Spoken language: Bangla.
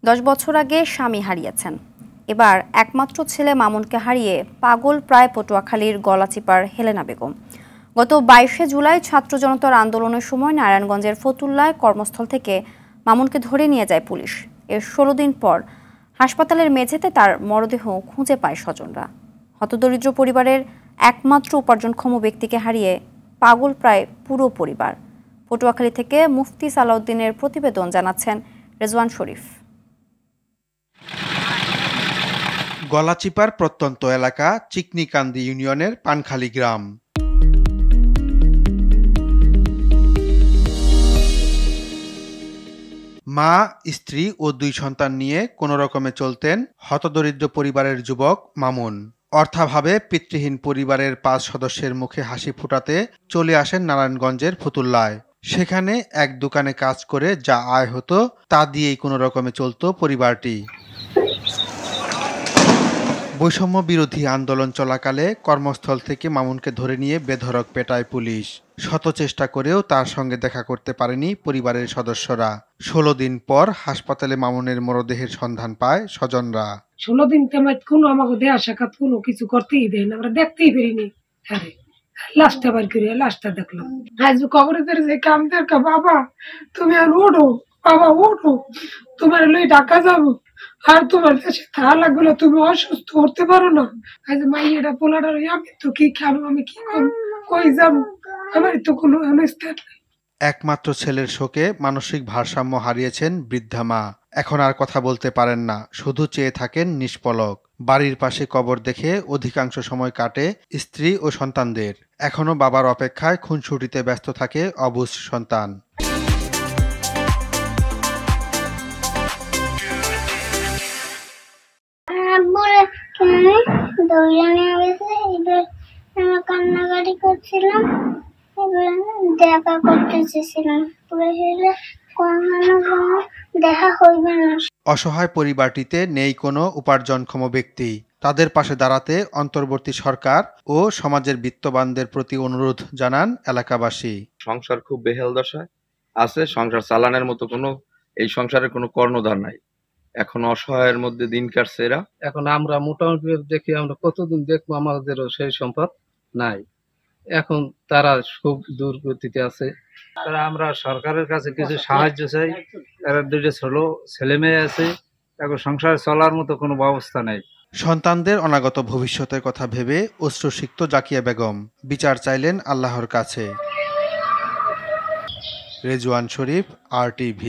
10 বছর আগে স্বামী হারিয়েছেন। এবার একমাত্র ছেলে মামুনকে হারিয়ে পাগল প্রায় পটুয়াখালীর গলাচিপার হেলেনা বেগম। গত 22শে জুলাই ছাত্র জনতার আন্দোলনের সময় নারায়ণগঞ্জের ফতুল্লায় কর্মস্থল থেকে মামুনকে ধরে নিয়ে যায় পুলিশ। এর 16 দিন পর হাসপাতালের মেঝেতে তার মরদেহ খুঁজে পায় স্বজনরা। হতদরিদ্র পরিবারের একমাত্র উপার্জনক্ষম ব্যক্তিকে হারিয়ে পাগল প্রায় পুরো পরিবার। পটুয়াখালী থেকে মুফতি সালাউদ্দিনের প্রতিবেদন জানাচ্ছেন রেজওয়ান শরীফ। গলাচিপার প্রত্যন্ত এলাকা চিকনিকান্দি ইউনিয়নের পানখালী গ্রাম। মা, স্ত্রী ও 2 সন্তান নিয়ে কোনো রকমে চলতেন হতদরিদ্র পরিবারের যুবক মামুন। অর্থাভাবে পিতৃহীন পরিবারের 5 সদস্যের মুখে হাসি ফোটাতে চলে আসেন নারায়ণগঞ্জের ফতুল্লায়। সেখানে এক দোকানে কাজ করে যা আয় হতো তা দিয়েই কোনো রকমে চলত পরিবারটি। বৈষম্য বিরোধী আন্দোলন চলাকালে কর্মস্থল থেকে মামুনকে ধরে নিয়ে বেধড়ক পেটায় পুলিশ। শত চেষ্টা করেও তার সঙ্গে দেখা করতে পারেনি পরিবারের সদস্যরা। 16 দিন পর হাসপাতালে মামুনের মরদেহের সন্ধান পায় স্বজনরা। 16 দিন তেমন কোনো আমাকে দেয়া সাক্ষাৎ কোনো কিছু করতেই দেয় না, আমরা দেখতেই পারিনি। হ্যাঁ, লাশটা বার করে লাশটা দেখলাম। আজ কবরে ধরে যে কান্দে, বাবা তুমি আর ওঠো, বাবা ওঠো, তোমার লই ঢাকা যাবো, আর তোমার দেশে থাকা লাগবে, তুমি অসুস্থ উঠতে পারো না। আজ মাইয়েটা পোলাটা আমি তো কি খাবো, আমি কি করবো, কই যাবো, আমার তো কোনো অনুষ্ঠান নেই। একমাত্র ছেলের শোকে মানসিক ভারসাম্য হারিয়েছেন বৃদ্ধা মা। এখন আর কথা বলতে পারেন না, শুধু চেয়ে থাকেন নিষ্পলক। বাড়ির পাশে কবর দেখে অধিকাংশ সময় কাটে স্ত্রী ও সন্তানদের। এখনো বাবার অপেক্ষায় খুনসুটিতে ব্যস্ত থাকে অবুঝ সন্তান। কান্নাকাটি করছিলাম, দেখা করতে চেয়েছিলাম, দেখা হইবে না। অসহায় পরিবারটিতে নেই কোনো উপার্জনক্ষম ব্যক্তি। তাদের পাশে দাঁড়াতে অন্তর্বর্তী সরকার ও সমাজের বিত্তবানদের প্রতি অনুরোধ জানান এলাকাবাসী। সংসার খুব বেহাল দশায় আছে, সংসার চালানোর মতো এই সংসারের কোনো কর্ণধার নাই। এখন অসহায়ের মধ্যে দিন কাটছে এরা। এখন আমরা মোটামুটি দেখি, আমরা কতদিন দেখবো, আমাদেরও সেই সম্পদ নাই। এখন তারা খুব দুর্গতিতে আছে। তারা আমরা সরকারের কাছে কিছু সাহায্য চাই। এরা 2 ছেলে মেয়ে আছে, এখন সংসার চলার মতো কোনো ব্যবস্থা নেই। সন্তানদের অনাগত ভবিষ্যতের কথা ভেবে অশ্রুসিক্ত জাকিয়া বেগম বিচার চাইলেন আল্লাহর কাছে। রেজওয়ান শরীফ, RTV।